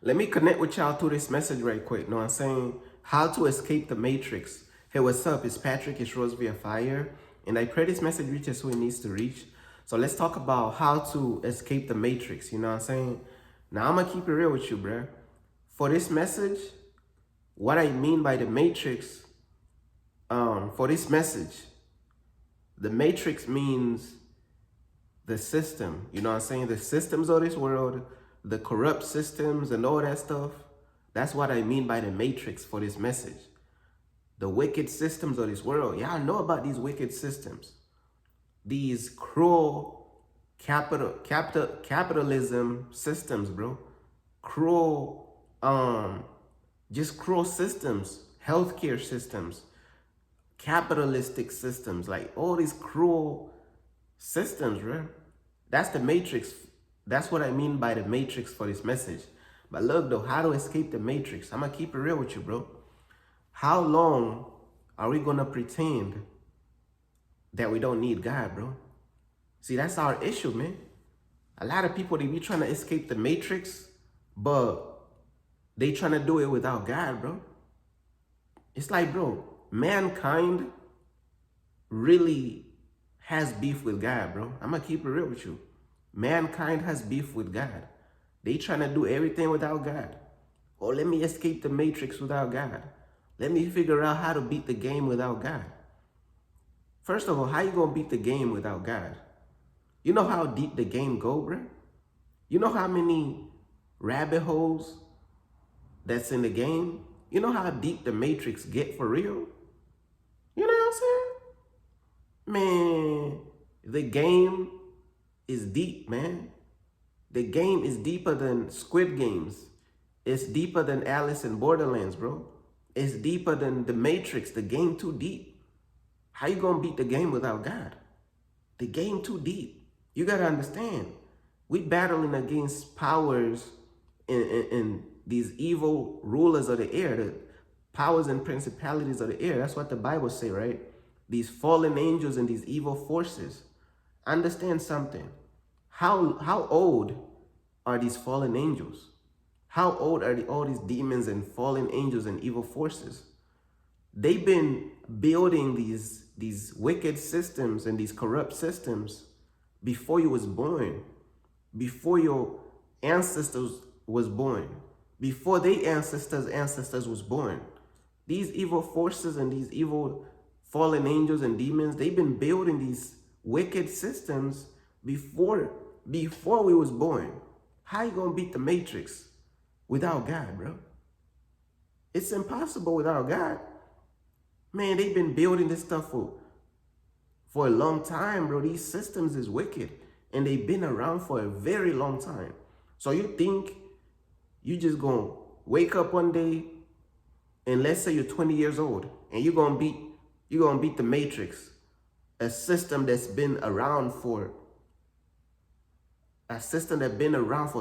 Let me connect with y'all through this message right quick. Know what I'm saying? How to escape the matrix. Hey, what's up? It's Patrick. It's Rose via Fire. And I pray this message reaches who it needs to reach. So let's talk about how to escape the matrix. You know what I'm saying? Now I'm gonna keep it real with you, bruh. For this message, what I mean by the matrix, for this message, the matrix means the system. You know what I'm saying? The systems of this world, the corrupt systems and all that stuff. That's what I mean by the matrix for this message. The wicked systems of this world. Y'all know about these wicked systems. These cruel capitalism systems, bro. Cruel, just cruel systems, healthcare systems, capitalistic systems, like all these cruel systems, bro. That's the matrix. That's what I mean by the matrix for this message. But look though, how to escape the matrix? I'm gonna keep it real with you, bro. How long are we gonna pretend that we don't need God, bro? See, that's our issue, man. A lot of people, they be trying to escape the matrix, but they trying to do it without God, bro. It's like, bro, mankind really has beef with God, bro. I'm gonna keep it real with you. Mankind has beef with God. They trying to do everything without God. Or let me escape the matrix without God. Let me figure out how to beat the game without God. First of all, how you gonna beat the game without God? You know how deep the game go, bro? You know how many rabbit holes that's in the game? You know how deep the matrix get for real? You know what I'm saying? Man, the game is deep, man. The game is deeper than Squid Games. It's deeper than Alice in Borderlands, bro. It's deeper than the Matrix. The game too deep. How you gonna beat the game without God? The game too deep. You gotta understand. We battling against powers and these evil rulers of the air, the powers and principalities of the air. That's what the Bible say, right? These fallen angels and these evil forces. Understand something. How old are these fallen angels? How old are all these demons and fallen angels and evil forces? They've been building these wicked systems and these corrupt systems before you was born, before your ancestors was born, before their ancestors was born. These evil forces and these evil fallen angels and demons, they've been building these wicked systems before we was born. How you gonna beat the matrix without God, bro? It's impossible without God. Man, they've been building this stuff for a long time, bro. These systems is wicked and they've been around for a very long time. So you think you just gonna wake up one day and let's say you're 20 years old and you're gonna beat the matrix, a system that's been around for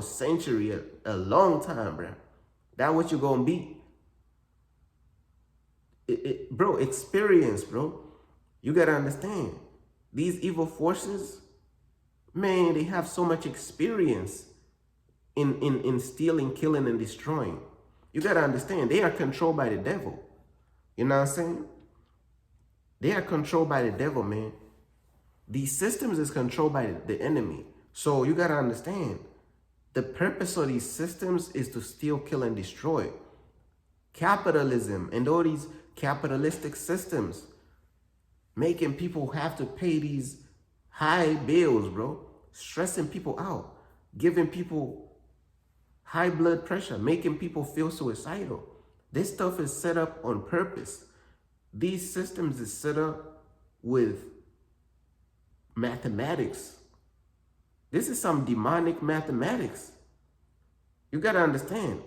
centuries, a long time, bro. That what you gonna beat? Bro, experience, bro. You gotta understand. These evil forces, man, they have so much experience in stealing, killing, and destroying. You gotta understand, they are controlled by the devil. You know what I'm saying? They are controlled by the devil, man. These systems is controlled by the enemy. So you gotta understand, the purpose of these systems is to steal, kill, and destroy. Capitalism and all these capitalistic systems, making people have to pay these high bills, bro. Stressing people out, giving people high blood pressure, making people feel suicidal. This stuff is set up on purpose. These systems is set up with mathematics. This is some demonic mathematics. You gotta understand.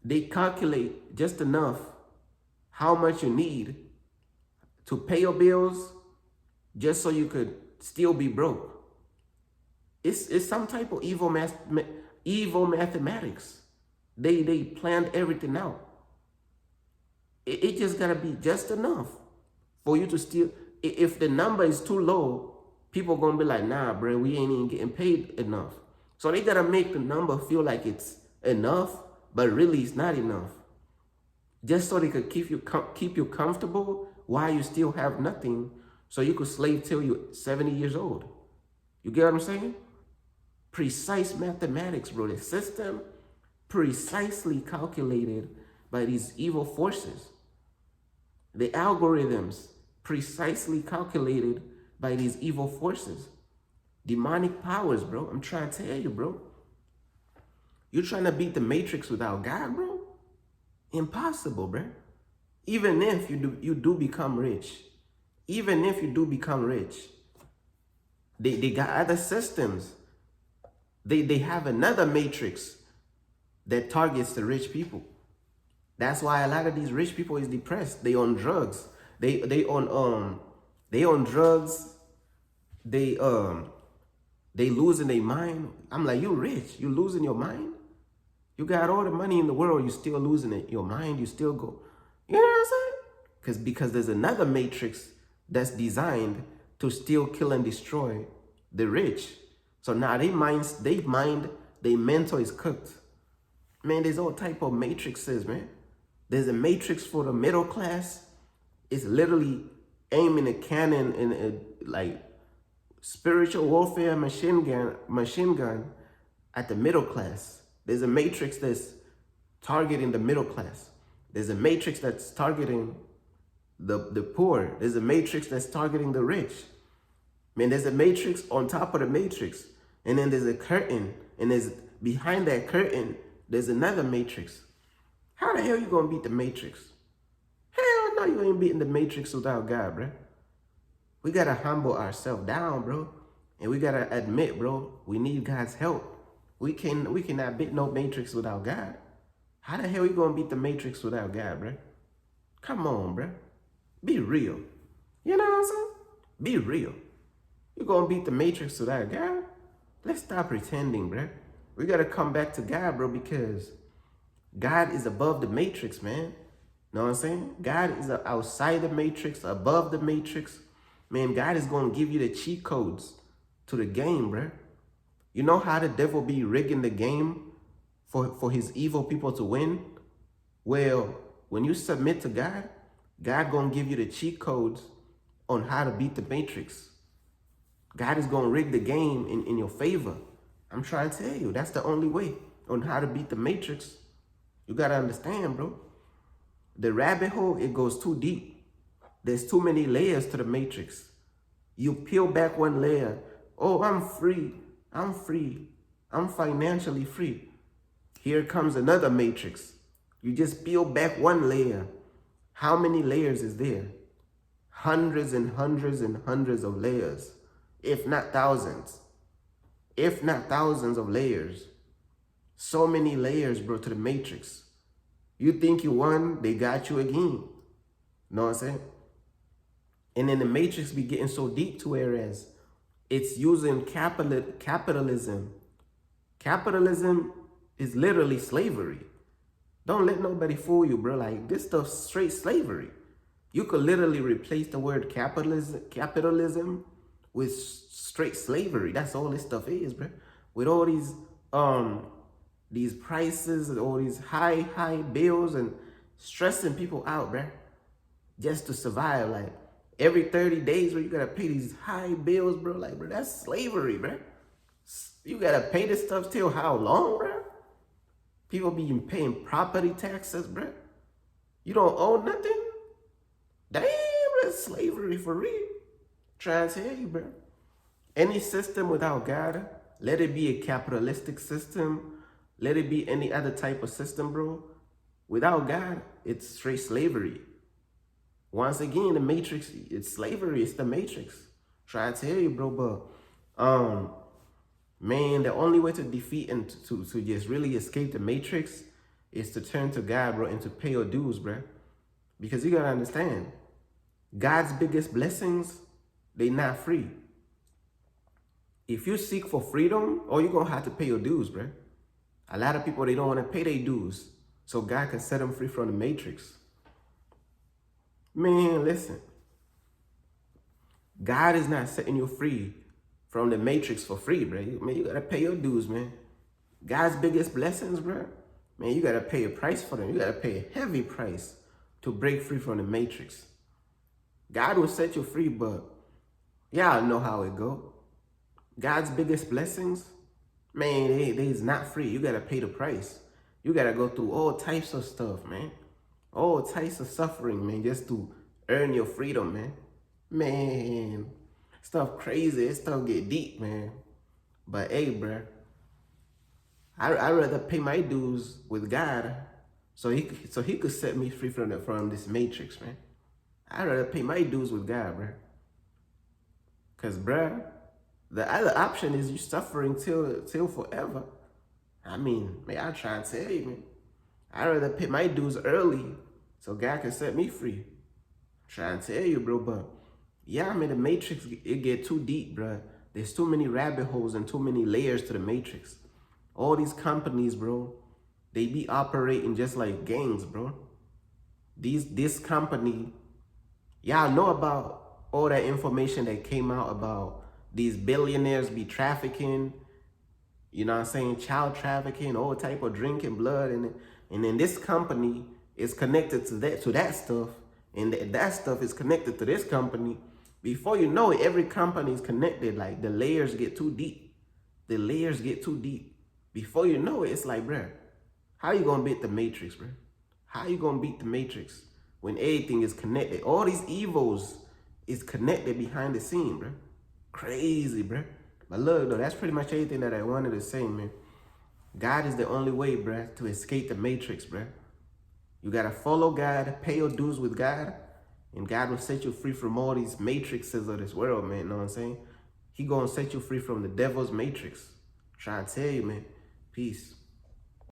They calculate just enough how much you need to pay your bills just so you could still be broke. It's some type of evil mathematics. They planned everything out. It just gotta be just enough for you to still. If the number is too low, people gonna be like, nah, bro, we ain't even getting paid enough. So they gotta make the number feel like it's enough, but really it's not enough. Just so they could keep you comfortable while you still have nothing, so you could slave till you're 70 years old. You get what I'm saying? Precise mathematics, bro. The system precisely calculated by these evil forces. The algorithms precisely calculated by these evil forces. Demonic powers, bro. I'm trying to tell you, bro. You're trying to beat the Matrix without God, bro? Impossible, bro. Even if you do become rich. Even if you do become rich. They got other systems. They have another matrix that targets the rich people. That's why a lot of these rich people is depressed. They on drugs. They on drugs. They losing their mind. I'm like, you rich, you losing your mind? You got all the money in the world, you still losing it. Your mind, you still go. You know what I'm saying? Because there's another matrix that's designed to steal, kill, and destroy the rich. So now their mental is cooked. Man, there's all type of matrices, man. There's a matrix for the middle class. It's literally aiming a cannon and like spiritual warfare machine gun at the middle class. There's a matrix that's targeting the middle class. There's a matrix that's targeting the poor. There's a matrix that's targeting the rich. Man, there's a matrix on top of the matrix. And then there's a curtain. And there's behind that curtain, there's another matrix. How the hell you gonna beat the matrix? Hell no, you ain't beating the matrix without God, bro. We gotta humble ourselves down, bro. And we gotta admit, bro, we need God's help. We cannot beat no matrix without God. How the hell you gonna beat the matrix without God, bro? Come on, bro. Be real. You know what I'm saying? Be real. You gonna beat the matrix without God? Let's stop pretending, bro. We gotta come back to God, bro, because God is above the matrix, man. Know what I'm saying? God is outside the matrix, above the matrix. Man, God is gonna give you the cheat codes to the game, bro. You know how the devil be rigging the game for his evil people to win? Well, when you submit to God, God gonna give you the cheat codes on how to beat the matrix. God is gonna rig the game in your favor. I'm trying to tell you, that's the only way on how to beat the matrix. You gotta understand, bro. The rabbit hole, it goes too deep. There's too many layers to the matrix. You peel back one layer. Oh, I'm free. I'm free. I'm financially free. Here comes another matrix. You just peel back one layer. How many layers is there? Hundreds and hundreds and hundreds of layers, if not thousands. If not thousands of layers. So many layers, bro, to the matrix. You think you won, they got you again. Know what I'm saying? And then the matrix be getting so deep to whereas it's using capitalism. Capitalism is literally slavery. Don't let nobody fool you, bro. Like, this stuff's straight slavery. You could literally replace the word capitalism with straight slavery. That's all this stuff is, bro. With all these prices and all these high bills and stressing people out, bro, just to survive. Like, every 30 days, bro, you gotta pay these high bills, bro. Like, bro, that's slavery, bro. You gotta pay this stuff till how long, bro? People be paying property taxes, bro. You don't own nothing? Damn, that's slavery for real. Trying to tell you, bro. Any system without God, let it be a capitalistic system, let it be any other type of system, bro. Without God, it's straight slavery. Once again, the matrix, it's slavery, it's the matrix. Try to tell you, bro, but man, the only way to defeat and to just really escape the matrix is to turn to God, bro, and to pay your dues, bro. Because you gotta understand, God's biggest blessings, they not free. If you seek for freedom, oh, you're gonna have to pay your dues, bro. A lot of people, they don't want to pay their dues so God can set them free from the matrix. Man, listen. God is not setting you free from the matrix for free, bro. Man, you gotta pay your dues, man. God's biggest blessings, bro, Man, you gotta pay a price for them. You gotta pay a heavy price to break free from the matrix. God will set you free, but y'all know how it go. God's biggest blessings, man, they is not free. You gotta pay the price. You gotta go through all types of stuff, man. All types of suffering, man, just to earn your freedom, man. Man, stuff crazy. Stuff get deep, man. But hey, bruh, I'd rather pay my dues with God so he could set me free from this matrix, man. I'd rather pay my dues with God, bruh. Cause bruh, the other option is you suffering till forever. I mean, man, I try and tell you, man. I'd rather pay my dues early so God can set me free. Try and tell you, bro, but yeah, I mean, the matrix, it get too deep, bro. There's too many rabbit holes and too many layers to the matrix. All these companies, bro, they be operating just like gangs, bro. This company, y'all know about all that information that came out about these billionaires be trafficking, you know what I'm saying, child trafficking, all type of drinking blood, and then this company is connected to that stuff, and that stuff is connected to this company. Before you know it, every company is connected. Like, the layers get too deep. The layers get too deep. Before you know it, it's like, bruh, how you gonna beat the matrix, bruh? How you gonna beat the matrix when everything is connected? All these evils is connected behind the scene, bruh. Crazy, bruh. But look, though, that's pretty much everything that I wanted to say, man. God is the only way, bruh, to escape the matrix, bruh. You gotta follow God, pay your dues with God, and God will set you free from all these matrices of this world, man. You know what I'm saying? He gonna set you free from the devil's matrix. Trying to tell you, man. Peace.